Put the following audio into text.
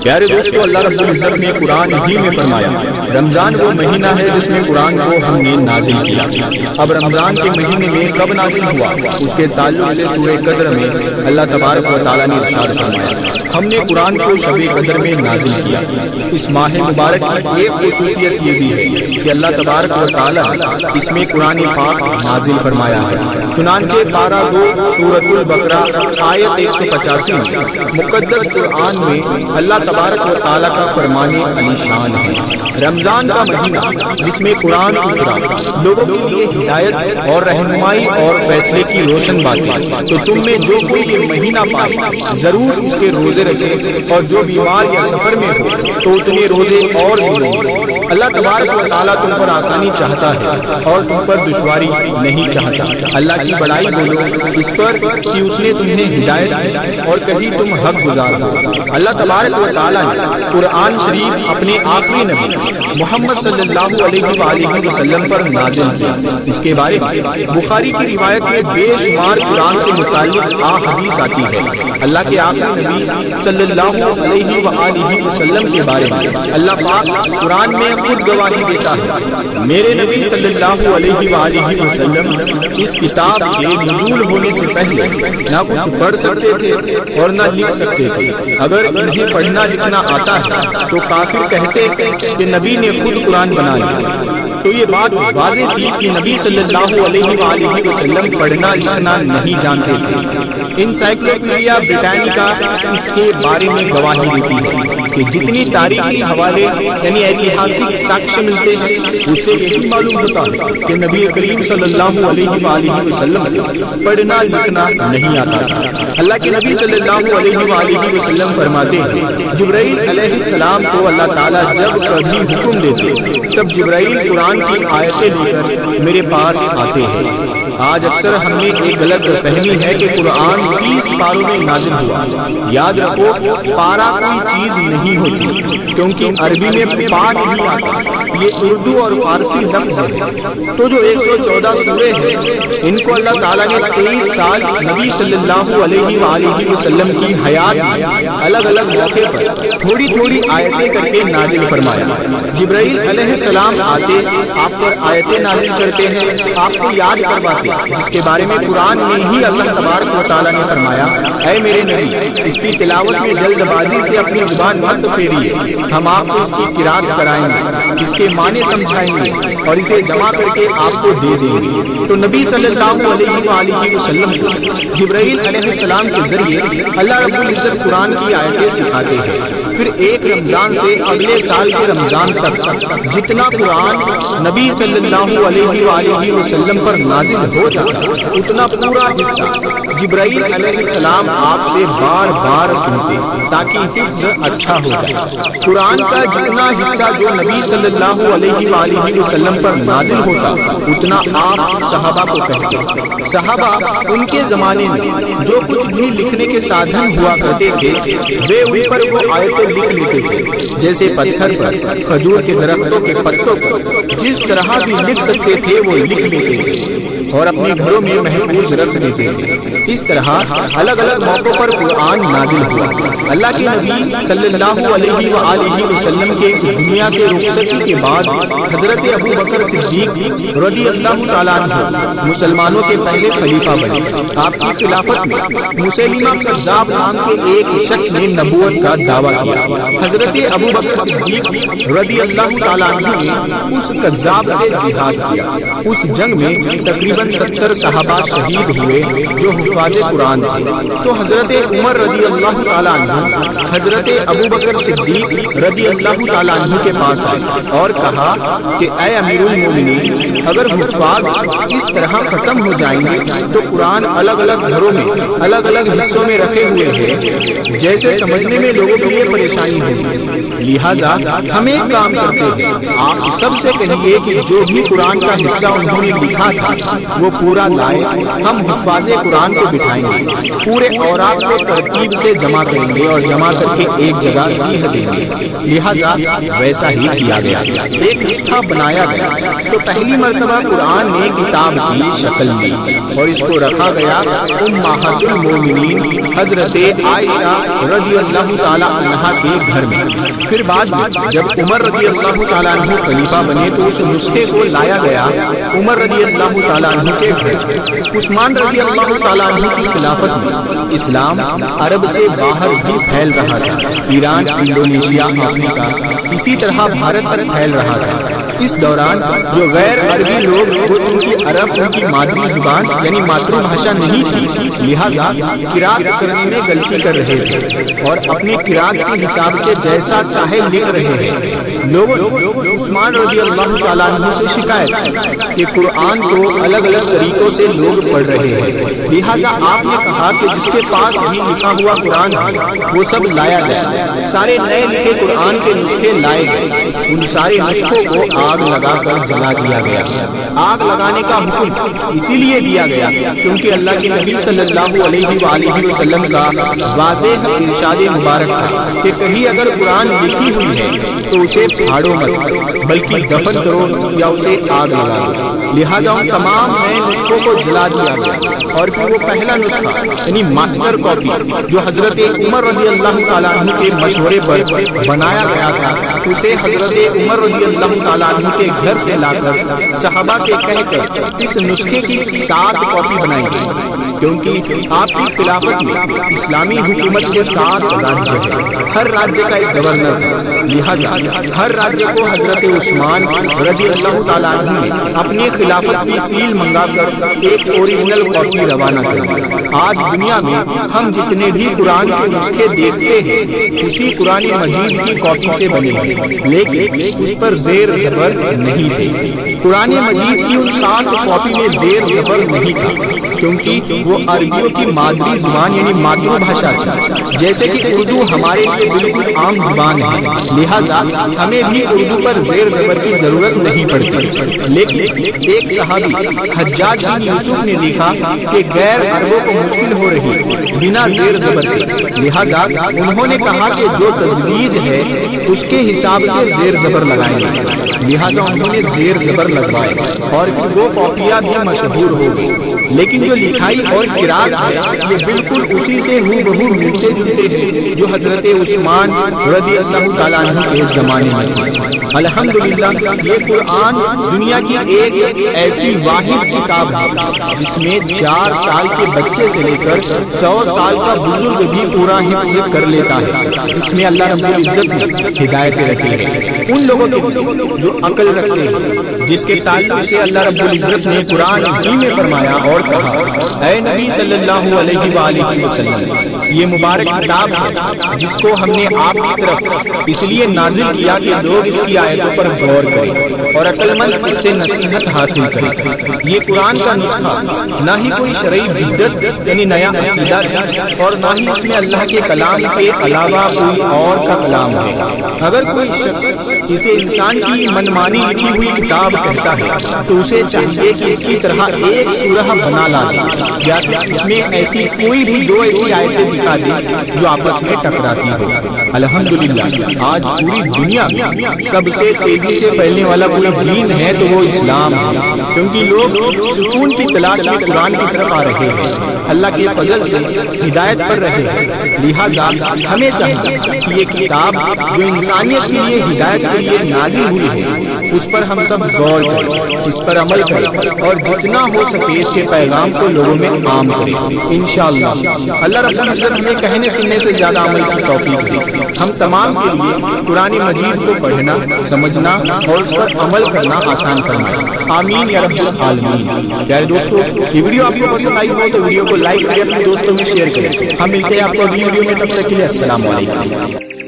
پیارے دوستو، اللہ رب العزت نے قرآن ہی میں فرمایا رمضان وہ مہینہ ہے جس میں قرآن کو ہم نے نازل کیا۔ اب رمضان کے مہینے میں کب نازل ہوا، اس کے تعلق سے سورہ قدر میں اللہ تبارک و تعالیٰ نے ارشاد فرمایا ہم نے قرآن کو شب قدر میں نازل کیا۔ اس ماہ مبارک کی ایک خصوصیت یہ بھی ہے کہ اللہ تبارک و تعالیٰ اس میں قرآن پاک نازل فرمایا ہے۔ چنانچہ پارہ 2 سورۃ البقرہ آیت 185 مقدس قرآن میں اللہ تبارک و تعالیٰ کا فرمان علی شان ہے۔ رمضان کا مہینہ جس میں قرآن اترا، لوگوں کے لیے ہدایت اور رہنمائی اور فیصلے کی روشن باتیں، تو تم میں جو کوئی یہ مہینہ پائے ضرور اس کے روزے رکھے، اور جو بیمار یا سفر میں ہو تو اتنے روزے اور بھی۔ اللہ تبارک و تعالیٰ تم پر آسانی چاہتا ہے اور تم پر دشواری نہیں چاہتا۔ اللہ کی بڑائی بولو اس پر کہ اس نے تمہیں ہدایت دی اور کہیں تم حق گزار ہو۔ اللہ تبارک و تعالیٰ نے قرآن شریف اپنے آخری نبی محمد صلی اللہ علیہ وآلہ وسلم پر نازل کیا۔ اس کے بارے میں بخاری کی روایت میں بے شمار قرآن سے متعلق احادیث آتی ہے۔ اللہ کے آخری نبی صلی اللہ علیہ وآلہ وسلم کے بارے میں اللہ پاک قرآن میں خود گواہی دیتا ہے میرے نبی صلی اللہ علیہ وآلہ وسلم اس کتاب کے نزول ہونے سے پہلے نہ کچھ پڑھ سکتے تھے اور نہ لکھ سکتے تھے۔ اگر انہیں پڑھنا لکھنا آتا ہے تو کافر کہتے کہ نبی نے خود قرآن بنا لیا۔ تو یہ بات واضح تھی کہ نبی صلی اللہ علیہ وآلہ وسلم پڑھنا لکھنا نہیں جانتے تھے۔ انسائکلوپیڈیا بریٹانیکا اس کے بارے میں گواہی دیتی ہے کہ جتنی تاریخی حوالے یعنی ایتہاسک ساکش ملتے ہیں اس سے یہی معلوم ہوتا ہے کہ نبی کریم صلی اللہ علیہ وآلہ وسلم پڑھنا لکھنا نہیں آتا تھا۔ اللہ کے نبی صلی اللہ علیہ وآلہ وسلم فرماتے ہیں جبرائیل علیہ السلام کو اللہ تعالیٰ جب کبھی حکم دیتے تب جبرائیل قرآن کی آیتیں لے کر میرے پاس آتے ہیں۔ آج اکثر ہم نے ایک غلط فہمی ہے کہ قرآن 30 پاروں میں نازل ہوا۔ یاد رکھو پارا کوئی چیز نہیں ہوتی، کیونکہ عربی میں پاٹ نہیں آتا، یہ اردو اور فارسی لفظ ہے۔ تو جو 114 سورے ہیں ان کو اللہ تعالیٰ نے 23 سال نبی صلی اللہ علیہ وآلہ وسلم کی حیات میں الگ الگ موقع پر تھوڑی تھوڑی آیتیں کر کے نازل فرمایا۔ جبرائیل علیہ السلام آتے آپ پر آیتیں نازل کرتے ہیں، آپ کو یاد کرواتے، جس کے بارے میں قرآن میں ہی اللہ تبارک و تعالیٰ نے فرمایا اے میرے نبی اس کی تلاوت میں جلد بازی سے اپنی زبان مت پھیریے، ہم آپ کو اس کی قرات کرائیں گے، اس کے معنی سمجھائیں گے اور اسے جمع کر کے آپ کو دے دیں گے۔ تو نبی صلی اللہ علیہ وآلہ وسلم کو جبرائیل علیہ السلام کے ذریعے اللہ رب العزت قرآن کی آیتیں سکھاتے ہیں۔ پھر ایک رمضان سے اگلے سال کے رمضان تک جتنا قرآن نبی صلی اللہ علیہ وآلہ وسلم پر نازل ہو جاتا اتنا پورا حصہ جبرائیل علیہ السلام آپ سے بار بار سنتے تاکہ حفظ اچھا ہو جائے۔ قرآن کا جتنا حصہ جو نبی صلی اللہ علیہ وآلہ وسلم پر نازل ہوتا اتنا آپ صحابہ کو کہتے۔ صحابہ ان کے زمانے میں جو کچھ بھی لکھنے کے سادھن ہوا کرتے تھے وہ ان پر وہ آیتیں لکھ لیتے تھے، جیسے پتھر پر، کھجور کے درختوں کے پتوں پر، جس طرح بھی لکھ سکتے تھے وہ لکھ لیتے تھے اور اپنے گھروں میں محفوظ رکھ دیتے تھے۔ اس طرح الگ الگ موقعوں پر قرآن نازل ہوا۔ اللہ کے نبی صلی اللہ علیہ وآلہ وسلم کے اس دنیا سے رخصتی کے بعد حضرت ابو بکر صدیق رضی اللہ تعالیٰ عنہ مسلمانوں کے پہلے خلیفہ بنے۔ آپ کی خلافت میں مسیلمہ کذاب نام کے ایک شخص نے نبوت کا دعویٰ کیا۔ حضرت ابو بکر صدیق رضی اللہ تعالیٰ عنہ نے اس کذاب سے جہاد کیا۔ اس جنگ میں تقریباً 70 صحابہ شہید ہوئے جو حفاظ قرآن تھے۔ تو حضرت عمر رضی اللہ تعالیٰ عنہ حضرت ابو بکر صدیق رضی اللہ تعالیٰ عنہ کے پاس آئے اور کہا کہ اے امیر المومنین، اگر حفاظ اس طرح ختم ہو جائیں گے تو قرآن الگ الگ گھروں میں الگ الگ حصوں میں رکھے ہوئے ہیں، جیسے سمجھنے میں لوگوں کے لیے پریشانی ہوگی۔ لہٰذا ہم ایک کام کرتے ہیں، آپ سب سے کہیے کہ جو بھی قرآن کا حصہ انہوں نے لکھا تھا وہ پورا لائے، ہم حفاظ قرآن کو کو بٹھائیں گے، پورے اوراق کو ترتیب سے جمع کریں گے اور جمع کر کے ایک جگہ سیدھ دیں گے۔ لہٰذا ویسا ہی کیا گیا، ایک نسخہ بنایا گیا۔ تو پہلی مرتبہ قرآن نے کتاب کی شکل لی اور اس کو رکھا گیا امہات المومنین حضرت عائشہ رضی اللہ تعالی عنہا کے گھر میں۔ پھر بعد میں جب عمر رضی اللہ تعالیٰ عنہ خلیفہ بنے تو اس نسخے کو لایا گیا عمر رضی اللہ تعالیٰ عنہ کے گھر۔ عثمان رضی اللہ تعالیٰ عنہ کی خلافت میں اسلام عرب سے باہر بھی پھیل رہا تھا، ایران، انڈونیشیا، افریقہ، اسی طرح بھارت پر پھیل رہا تھا۔ اس دوران جو غیر عربی لوگ جو ان کی عرب ان کی مادری زبان یعنی ماتر بھاشا نہیں تھی، لہذا قرات کرنے میں غلطی کر رہے تھے اور اپنے قرات کے حساب سے جیسا چاہے لکھ رہے ہیں۔ لوگوں عثمان رضی اللہ تعالیٰ عنہ سے شکایت کہ قرآن کو الگ الگ طریقوں سے لوگ پڑھ رہے ہیں، لہذا آپ نے کہا کہ جس کے پاس بھی لکھا ہوا قرآن وہ سب لایا جائے۔ سارے نئے لکھے قرآن کے نسخے لائے گئے، ان سارے نسخوں کو آگ لگا کر جلا دیا گیا۔ آگ لگانے کا حکم اسی لیے دیا گیا کیونکہ اللہ کے نبی صلی اللہ علیہ وآلہ وسلم کا واضح ارشاد مبارک تھا کہ کہیں اگر قرآن لکھی ہوئی ہے تو اسے پھاڑو مت بلکہ دفن کرو یا اسے آگ لگاؤ۔ لہذا ان تمام نئے نسخوں کو جلا دیا گیا اور پھر وہ پہلا نسخہ یعنی ماسٹر کاپی جو حضرت عمر رضی اللہ تعالیٰ عنہ کے مشورے پر بنایا گیا تھا، اسے حضرت عمر رضی اللہ تعالیٰ عنہ کے گھر سے لا کر صحابہ سے کہہ کر اس نسخے کی 7 کاپی بنائی گئی، کیونکہ آپ کی خلافت میں اسلامی حکومت کے 7 راجیہ ہیں، ہر راجیہ کا ایک گورنر تھا، لہذا ہر راجیہ کو حضرت عثمان رضی اللہ تعالیٰ عنہ نے اپنی خلافت کی سیل منگا کر ایک اوریجنل کاپی روانہ کر۔ آج دنیا میں ہم جتنے بھی قرآن کے نسخے دیکھتے ہیں اسی قرآن مجید کی کاپی سے بنے ہیں، لیکن اس پر زیر زبر نہیں تھے۔ قرآن مجید کی ان 7 کاپی میں زیر زبر نہیں تھا کیونکہ وہ عربیوں کی مادری زبان یعنی مادر بھاشا تھی، جیسے کہ اردو ہمارے لیے بالکل عام زبان ہے، لہذا ہمیں بھی اردو پر زیر زبر کی ضرورت نہیں پڑتی۔ لیکن ایک صحابی حجاج بن یوسف نے لکھا کہ غیر عربوں کو مشکل ہو رہی بنا زیر زبر کے، لہذا انہوں نے کہا کہ جو تجویز ہے اس کے حساب سے زیر زبر لگائیں گے، لہذا انہوں نے زیر زبر لگوائے اور پھر وہ کاپیاں بھی مشہور ہو گئی۔ لیکن جو لکھائی اور قرات ہے یہ بالکل اسی سے ہو بہو ملتے جلتے ہیں جو حضرت عثمان رضی اللہ تعالیٰ عنہ کے زمانے میں۔ الحمدللہ یہ قرآن دنیا کی ایک ایسی واحد کتاب ہے جس میں 4 سال کے بچے سے لے کر 100 سال کا بزرگ بھی پورا حفظ کر لیتا ہے۔ اس میں اللہ رب العزت نے ہدایتیں رکھی ہیں ان لوگوں کو جو عقل رکھتے ہیں، جس کے تعلق سے اللہ رب العزت نے قرآن ہی میں فرمایا اور کہا اے نبی صلی اللہ علیہ وآلہ وسلم، یہ مبارک کتاب ہے جس کو ہم نے آپ کی طرف اس لیے نازل کیا کہ لوگ اس کی آیتوں پر غور کریں اور عقل مند اس سے نصیحت حاصل کریں۔ یہ قرآن کا نسخہ نہ ہی کوئی شرعی بدعت یعنی نیا عقیدہ ہے اور نہ ہی اس میں اللہ کے کلام کے علاوہ کوئی اور کا کلام ہے۔ اگر کوئی شخص اسے انسان کی منمانی لکھی ہوئی کتاب کہتا ہے تو اسے چاہیے کہ اس کی طرح ایک سورہ بنا لائے یا اس میں ایسی کوئی بھی 2 ایسی آیتیں دکھا دیں جو آپس میں ٹکراتی ہو۔ الحمدللہ آج پوری دنیا میں سب سے تیزی سے پھیلنے والا کوئی دین ہے تو وہ اسلام ہے، کیونکہ لوگ سکون کی تلاش میں قرآن کی طرف آ رہے ہیں، اللہ کے فضل سے ہدایت پر رہے ہیں۔ لہذا ہمیں چاہیے کہ یہ کتاب جو انسانیت کے لیے ہدایت کے لیے نازل ہوئی ہے اس پر ہم سب غور کریں، اس پر عمل کریں اور جتنا ہو سکے اس کے پیغام کو لوگوں میں عام کریں۔ انشاءاللہ اللہ رب العزت ہمیں کہنے سننے سے زیادہ عمل کی توفیق دے۔ ہم تمام کے لیے قرآن مجید کو پڑھنا، سمجھنا اور اس پر عمل کرنا آسان فرمائے، آمین یا رب العالمین۔ پیارے دوستو، یہ ویڈیو آپ کو پسند آئی ہو تو ویڈیو کو لائک کریں، اپنے دوستوں میں شیئر کریں۔ ہم ملتے ہیں آپ کو اگلی ویڈیو میں، تب تک کے لیے السلام علیکم۔